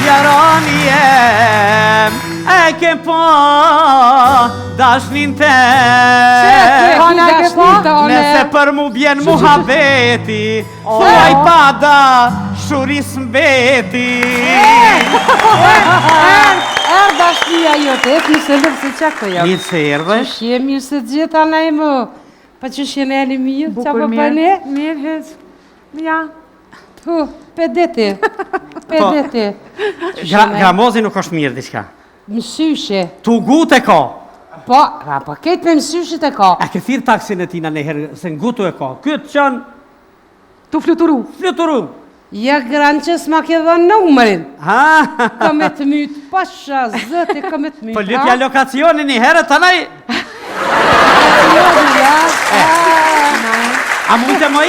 Jarani jem, e ke po dashnin te. Nese për mu bjen muhabeti, thuaj pada shuris mbeti. Dashnia jote, mirë se lëmë se qako jam. Mirë se erdhesh. Që mirë se gjitha na e më. Pa që shene e një mirë, qa për bëne? Mirë, heq. Ja. Pedete. Pedete. Gramozi nuk është mirë diçka. Mësyshe. Tu gute ka. Po, pa ketë me mësyshit e ka. A ke thirë taksin e tina nëherë, se ngutu e ka. Këtë qanë... Tu fluturu. Fluturu. Ja granë që s'ma ke dhënë numërin. Ha? Ka me të mytë, pasha, zëti ka me të mytë. Po lypja lokacionin i herë të naj... A mund të moj?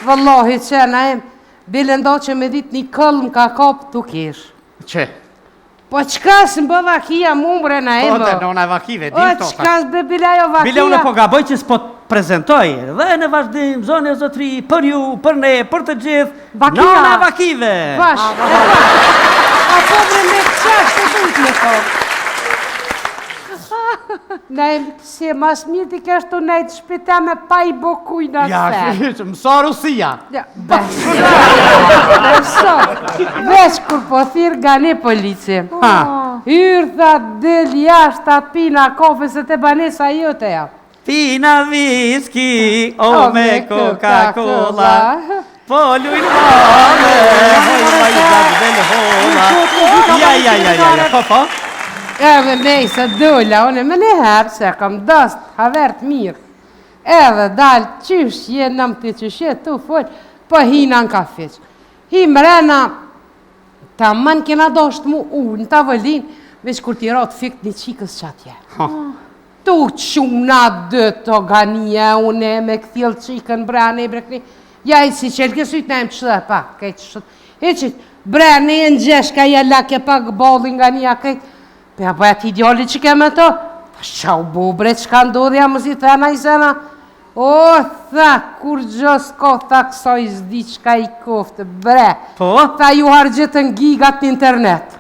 Vëllohi që na em, bile ndo që me dit një këllë ka kopë të kesh. Që? Po qka së më vakia mumre na em, Po të nona vakive, dim o to. qka së be bile ajo vakia. Bile unë po gaboj që s'po prezentoj, dhe në vazhdim, zonë e zotri, për ju, për ne, për të gjithë, nona vakive. Vash, a po bre me qash të dujt me kopë. Na em, si e mas mirë t'i kesh të nejtë shpita me pa i bokuj në Ja, mësa Rusia. Veç kur po thirë nga një polici. Hyrë tha del jashtë atë pina kofe se te banesa jote ja. Pina viski, o me Coca-Cola, po lujnë vame, hojma i gazbel hola. Ja, po. Edhe nej se dolla, one me neherë se kam dëst, havert mirë. Edhe dalë qysh jenë nëm të qyshet të folë, po hina në kafeq. Hi mrena, ta mën kena dosht mu unë të vëllin, veç kur t'i ratë fikt një qikës qatje. Tu quna dë të gania, une me këthil qikën brane i brekni. Ja i si qelë kësujt në emë qëtë, pa, kejtë qëtë. E qëtë, brane e në gjeshka, ja lake pak bolin nga një kejtë. Për ja bëjat ideali që kemë të, qa u bu bre, qka ndodhja më si thena i sena. O, tha, kur gjës ko, tha kësoj zdi qka i koftë, bre. Po? Tha ju hargjitën gigat në internet.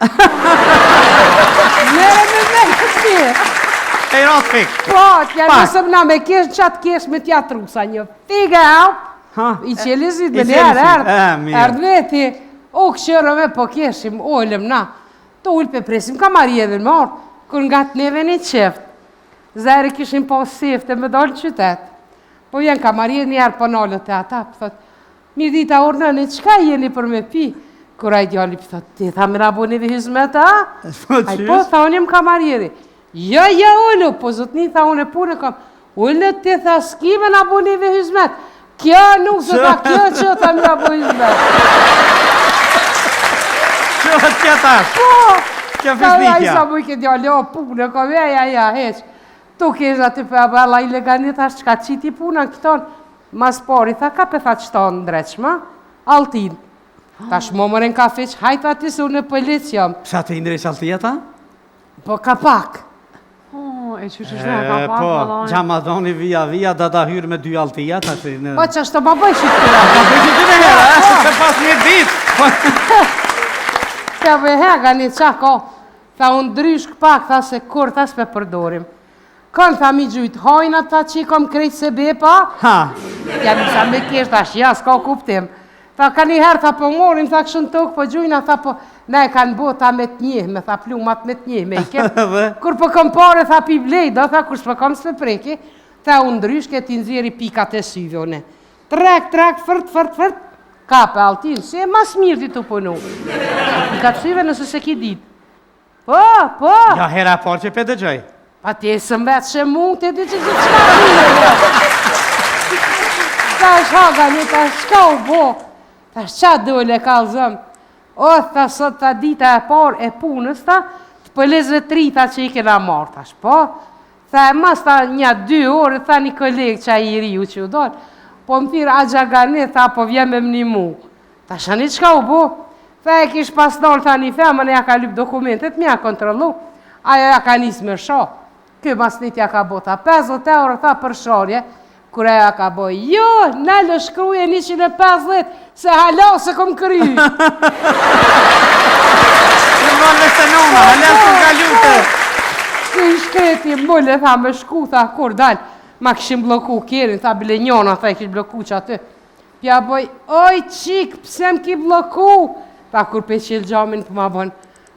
Mere me këtë mirë. E i ratë fik. Po, t'ja nësëm na me kesh qatë kesh me t'ja trusa një figa, i qelizit me njerë, erdë veti, o këshërëve po keshim, olëm na. Të ullë për presim kamarjeve në marë, kër nga të neve një qeft. Zere kishim po sefte me dalë në qytet. Po vjen kamarje njerë për nalët e ata, për thot, mirë dita urnëni, qka jeni për me pi? Kër a i djali për thot, ti tha me rabonive hizmet, a? A i po, tha unë jem kamarjeri. Ja, ullu, po zotni, tha unë e punë kam. Ullë, ti tha, s'ki me rabonive hizmet. Kja nuk se tha, kjo që tha me rabonive hizmet. Që që tash? Po! Që fisnikja? A i sa mujke djali, o punë, ko ja, heq. Tu kesh aty për abala i leganit, ashtë qka qiti puna këton. Mas pori, tha, ka për tha qëton ndreqma? Altin. Ta shmomërin ka feq, hajtë ati se unë e pëllit jam. Psa të indreq altia ta? Po ka pak. E që që shdo ka pak, po, gjamadoni via, da hyrë me 2 altia, ta që... Po që ashtë të ma bëj shqiptira. Ma bëj shqiptira njëra, se pas një dit. Të me hega një qako, tha unë dryshk pak, tha se kur tha s'pe përdorim. Kanë tha mi gjujtë, hojna tha që i kom krejtë se bepa. Ha. Ja nisa me kesh, tha shja, s'ka kuptim. Tha ka një herë, tha po morim, tha këshën tokë, po gjujna, tha po, ne kanë bo, tha me t'njihme, tha plumat me t'njihme i kem. Kur po kom pare, tha pi blejda, tha kur s'po kom s'pe preki, tha unë dryshke t'i nxjeri pikat e syvjone. Trek, fërt, kape altin, se e mas mirë ti të punu. Pikat syve nëse se ki dit. Po. Ja, hera por që pe dëgjoj. Pa ti e sëm vetë që mund të di që qka dhine. Ta shhaga një, ta shka u bo. Ta shqa dole kalzëm. O, tha sot ta dita e par e punës ta, të pëllezve trita që i kena marrë, tash, po. Tha e mas ta 1-2 orë, tha një kolegë që a i riu që u dorë. Po më thirë a gjagane, tha po vjem me më një mu. Ta shani qka u bo. Tha e kish pas nërë, tha një femën e ja ka lyp dokumentet, mi ja kontrolu. Aja ja ka njës me sho. Kjo mas një tja ka bo, tha 50 euro, tha për sharje. Kure ja ka bo, jo, nëllë shkruje 150, se hala se kom kry. shkreti mulle, tha me shku, tha kur dal, ma këshim bloku kjerin, tha bile njona, tha i kish bloku që aty. Pja boj, oj qik, pse m'ki bloku? Tha kur pe qilë gjamin për ma bon,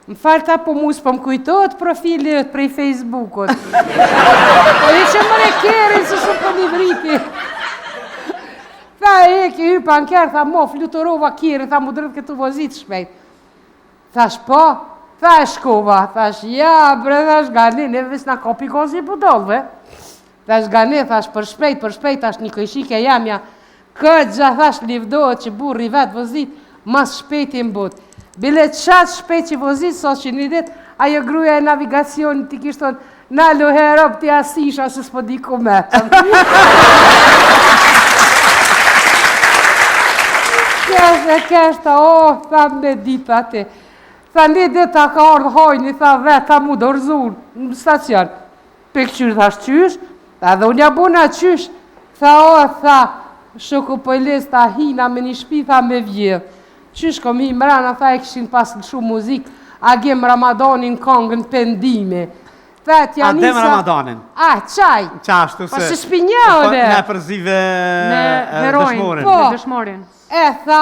më falë ta po mu s'po m'kujtojt profilit prej Facebookot. Po i që mëre kjerin se së për një vriti. Tha e ki hypa në kjerë, tha mo fluturova kjerin, tha mu drët këtu vozit shpejt. Thash po, thash shkova, thash ja bre, thash gani, ne vis na kopi kozi budolve. Thash gani, thash për shpejt, thash një kojshike jamja, këtë gja thash livdohet që burri vetë vozit, mas shpejt i mbut. Bile qatë shpejt që vozit, sos që një dit, ajo gruja e navigacion t'i kishton, na luherop t'i asisha se s'po di ku me. Kështë, tha me dita ti. Tha një dita ka ardhë hojni, tha vetë, tha mu dorëzur në stacion. Pe këqyrë, thash qysh, tha dhe unë jabuna qysh, tha tha, shoku pëjles, tha hina me një shpi, tha me vjedh. Qysh kom hi mrena, tha e këshin pas shumë muzik, agem Ramadanin kongën pendime. Tha t'ja nisa... Adem Ramadanin? Qaj. Qashtu se... Po se shpinjone. Ne përzive dëshmorin. Me dëshmorin. Tha,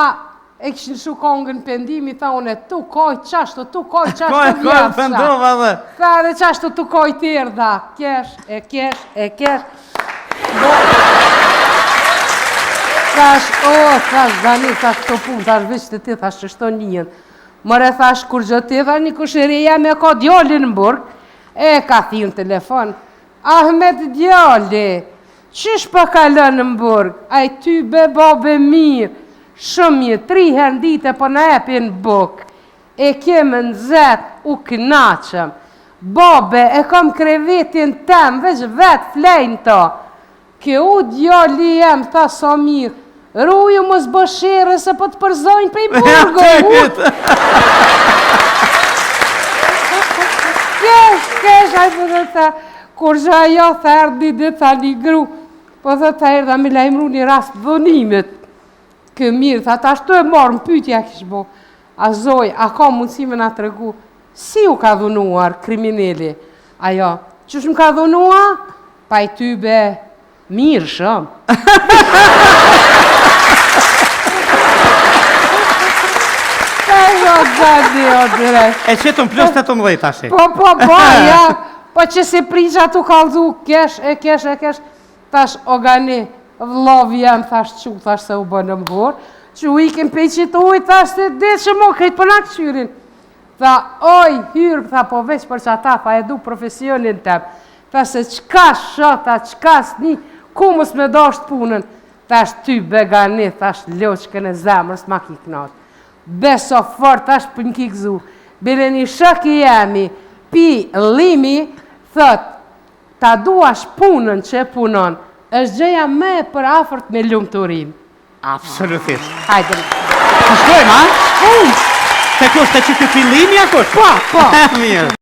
e këshin shu kongën pendimi, tha une, tu koj qashtu, tu koj qashtu Koj pendova dhe. Tha dhe qashtu tu koj tjerë, da, kesh. Thash, thash, Dani, thash të pun, thash veç të ti, thash që shto njën. Mëre thash, kur gjë ti, thash një kushëria me ka djallin në burg, e ka thi në telefon, Ahmet djalli, qysh pa kalën në burg, aj ty be babe mirë, shumë mirë, 3 herë dite po në epin buk, e kemë në zetë, u knaqëm, babe, e kam krevetin tem, veç vetë flejnë ta, ke u djalli jem, tha sa mirë, ruju mos bëshere se po të përzojnë prej burgë. Kesh, aj po dhe ta, kur zha jo thërë një dhe ta një gru, po dhe ta erda me lajmru një rast dhonimet. Kë mirë, tha ta shtu e marë, më pytja kishë bo, a zoj, a ka mundësi me nga të regu, si u ka dhunuar krimineli? Ajo, qësh më ka dhunuar? Pa i ty be, mirë shumë. E qëtëm plus 18 ashe. Po, ja. Po që se prisha tu kalzu, kesh, tash ogani, vlovi jem, thash që, thash se u bënë më vorë, që u ikim pe qitë uj, thash se dhe që mo krejt për nga këqyrin. Tha, oj, hyrë, tha, po veç për që ata, tha, edu profesionin tem. Tha se qka shota, qka s'ni, ku mës me dasht punën. Thash ty begani, thash loqkën e zemrës ma ki knatë. Beso fort, thash për në kikzu. Bile një shëki jemi, pi limi, thët, ta duash punën që e punon, është gjëja me për afërt me lumë të urim. Absolutisht. Hajde. Të shkojmë, a? Te kush, te që të filimi, a kush? Po. Mirë.